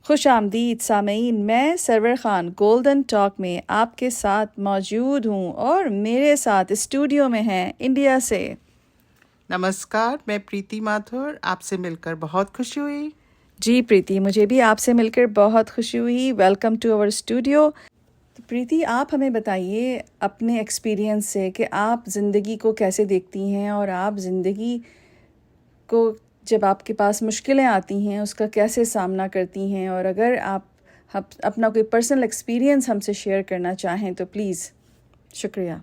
खुश आमदीद सामीन। मैं सरवर ख़ान गोल्डन टॉक में आपके साथ मौजूद हूँ और मेरे साथ स्टूडियो में हैं इंडिया से। नमस्कार, मैं प्रीति माथुर। आपसे मिलकर बहुत खुशी हुई। जी प्रीति, मुझे भी आपसे मिलकर बहुत खुशी हुई। Welcome to our studio. तो प्रीति, आप हमें बताइए अपने एक्सपीरियंस से कि आप ज़िंदगी को कैसे देखती हैं और आप ज़िंदगी को जब आपके पास मुश्किलें आती हैं उसका कैसे सामना करती हैं, और अगर आप अपना कोई पर्सनल एक्सपीरियंस हमसे शेयर करना चाहें तो प्लीज़। शुक्रिया।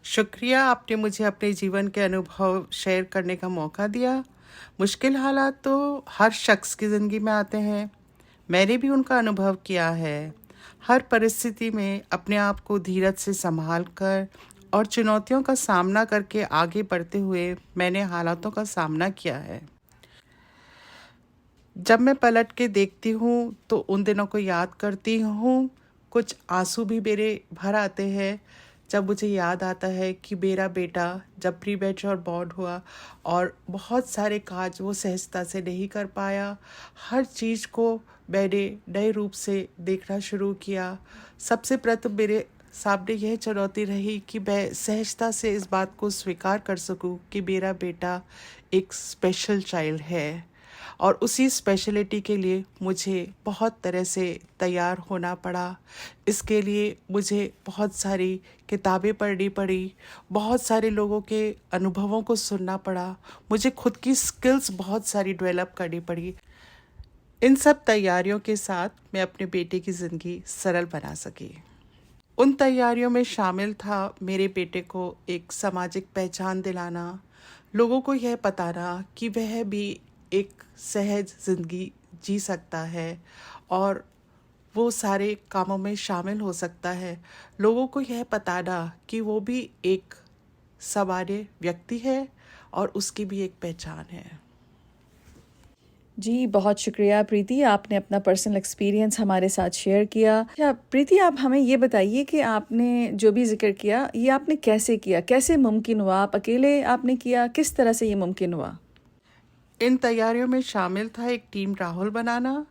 शुक्रिया, आपने मुझे अपने जीवन के अनुभव शेयर करने का मौका दिया। मुश्किल हालात तो हर शख्स की ज़िंदगी में आते हैं। मैंने भी उनका अनुभव किया है। हर परिस्थिति में अपने आप को धीरज से संभाल कर और चुनौतियों का सामना करके आगे बढ़ते हुए मैंने हालातों का सामना किया है। जब मैं पलट के देखती हूँ तो उन दिनों को याद करती हूँ। कुछ आंसू भी मेरे भर आते हैं जब मुझे याद आता है कि मेरा बेटा जब प्री मैच्योर बॉर्न हुआ और बहुत सारे काज वो सहजता से नहीं कर पाया। हर चीज़ को मैंने नए रूप से देखना शुरू किया। सबसे प्रथम मेरे सामने यह चुनौती रही कि मैं सहजता से इस बात को स्वीकार कर सकूं कि मेरा बेटा एक स्पेशल चाइल्ड है, और उसी स्पेशलिटी के लिए मुझे बहुत तरह से तैयार होना पड़ा। इसके लिए मुझे बहुत सारी किताबें पढ़नी पड़ी, बहुत सारे लोगों के अनुभवों को सुनना पड़ा, मुझे खुद की स्किल्स बहुत सारी डेवलप करनी पड़ी। इन सब तैयारियों के साथ मैं अपने बेटे की ज़िंदगी सरल बना सकी। उन तैयारियों में शामिल था मेरे बेटे को एक सामाजिक पहचान दिलाना, लोगों को यह बताना कि वह भी एक सहज ज़िंदगी जी सकता है और वो सारे कामों में शामिल हो सकता है। लोगों को यह बताना कि वो भी एक सामान्य व्यक्ति है और उसकी भी एक पहचान है। जी बहुत शुक्रिया प्रीति, आपने अपना पर्सनल एक्सपीरियंस हमारे साथ शेयर किया। अच्छा प्रीति, आप हमें ये बताइए कि आपने जो भी जिक्र किया ये आपने कैसे किया, कैसे मुमकिन हुआ? आप अकेले आपने किया, किस तरह से ये मुमकिन हुआ? इन तैयारियों में शामिल था एक टीम राहुल बनाना,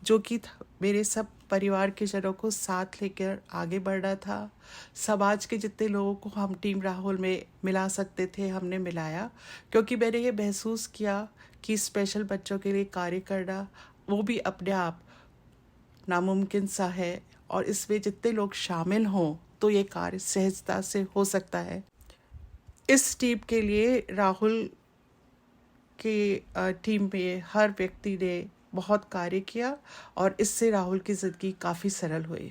जो कि मेरे सब परिवार के जनों को साथ लेकर आगे बढ़ रहा था। समाज के जितने लोगों को हम टीम राहुल में मिला सकते थे हमने मिलाया, क्योंकि मैंने ये महसूस किया कि स्पेशल बच्चों के लिए कार्य करना वो भी अपने आप नामुमकिन सा है, और इसमें जितने लोग शामिल हों तो ये कार्य सहजता से हो सकता है। इस टीम के लिए राहुल के टीम में हर व्यक्ति ने बहुत कार्य किया और इससे राहुल की ज़िंदगी काफ़ी सरल हुई।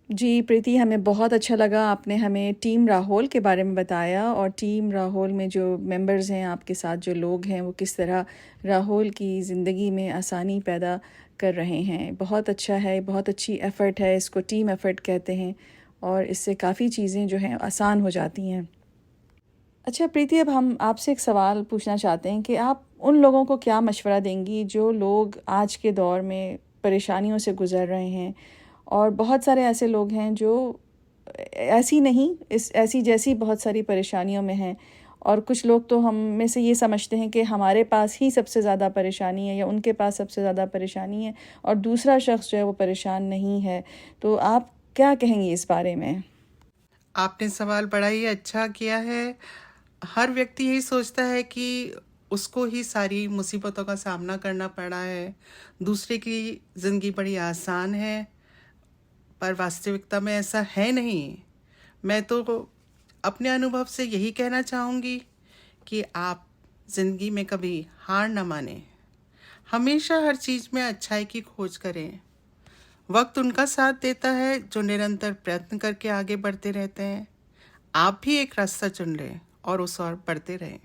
जी प्रीति, हमें बहुत अच्छा लगा आपने हमें टीम राहुल के बारे में बताया, और टीम राहुल में जो मेंबर्स हैं, आपके साथ जो लोग हैं, वो किस तरह राहुल की ज़िंदगी में आसानी पैदा कर रहे हैं। बहुत अच्छा है, बहुत अच्छी एफ़र्ट है, इसको टीम एफ़र्ट कहते हैं, और इससे काफ़ी चीज़ें जो हैं आसान हो जाती हैं। अच्छा प्रीति, अब हम आपसे एक सवाल पूछना चाहते हैं कि आप उन लोगों को क्या मशवरा देंगी जो लोग आज के दौर में परेशानियों से गुज़र रहे हैं, और बहुत सारे ऐसे लोग हैं जो ऐसी नहीं इस ऐसी जैसी बहुत सारी परेशानियों में हैं, और कुछ लोग तो हम में से ये समझते हैं कि हमारे पास ही सबसे ज़्यादा परेशानी है या उनके पास सबसे ज़्यादा परेशानी है और दूसरा शख्स जो है वो परेशान नहीं है। तो आप क्या कहेंगी इस बारे में? आपने सवाल बड़ा ही अच्छा किया है। हर व्यक्ति यही सोचता है कि उसको ही सारी मुसीबतों का सामना करना पड़ा है, दूसरे की ज़िंदगी बड़ी आसान है, पर वास्तविकता में ऐसा है नहीं। मैं तो अपने अनुभव से यही कहना चाहूँगी कि आप ज़िंदगी में कभी हार न मानें। हमेशा हर चीज़ में अच्छाई की खोज करें। वक्त उनका साथ देता है जो निरंतर प्रयत्न करके आगे बढ़ते रहते हैं। आप भी एक रास्ता चुन लें और उस ओर बढ़ते रहें।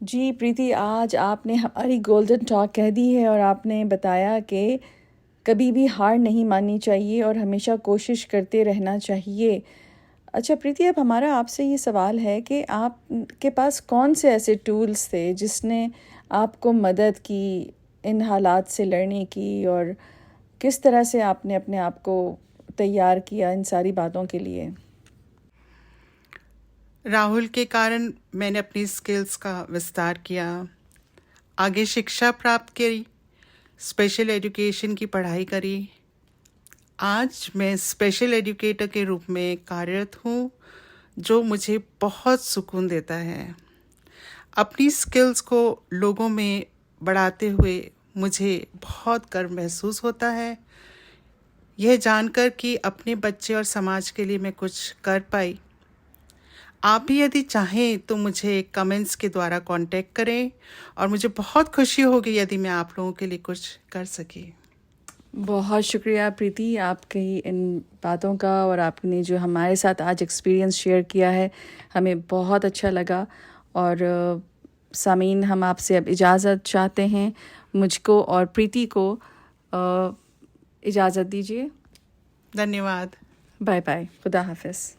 जी प्रीति, आज आपने हमारी गोल्डन टॉक कह दी है, और आपने बताया कि कभी भी हार नहीं माननी चाहिए और हमेशा कोशिश करते रहना चाहिए। अच्छा प्रीति, अब हमारा आपसे ये सवाल है कि आप के पास कौन से ऐसे टूल्स थे जिसने आपको मदद की इन हालात से लड़ने की, और किस तरह से आपने अपने आप को तैयार किया इन सारी बातों के लिए? राहुल के कारण मैंने अपनी स्किल्स का विस्तार किया, आगे शिक्षा प्राप्त की, स्पेशल एजुकेशन की पढ़ाई करी। आज मैं स्पेशल एजुकेटर के रूप में कार्यरत हूँ, जो मुझे बहुत सुकून देता है। अपनी स्किल्स को लोगों में बढ़ाते हुए मुझे बहुत गर्व महसूस होता है। यह जानकर कि अपने बच्चे और समाज के लिए मैं कुछ कर पाई। आप भी यदि चाहें तो मुझे कमेंट्स के द्वारा कांटेक्ट करें और मुझे बहुत खुशी होगी यदि मैं आप लोगों के लिए कुछ कर सकी। बहुत शुक्रिया प्रीति, आपकी इन बातों का, और आपने जो हमारे साथ आज एक्सपीरियंस शेयर किया है, हमें बहुत अच्छा लगा। और सामीन, हम आपसे अब इजाज़त चाहते हैं। मुझको और प्रीति को इजाज़त दीजिए। धन्यवाद। बाय बाय, खुदा हाफिज़।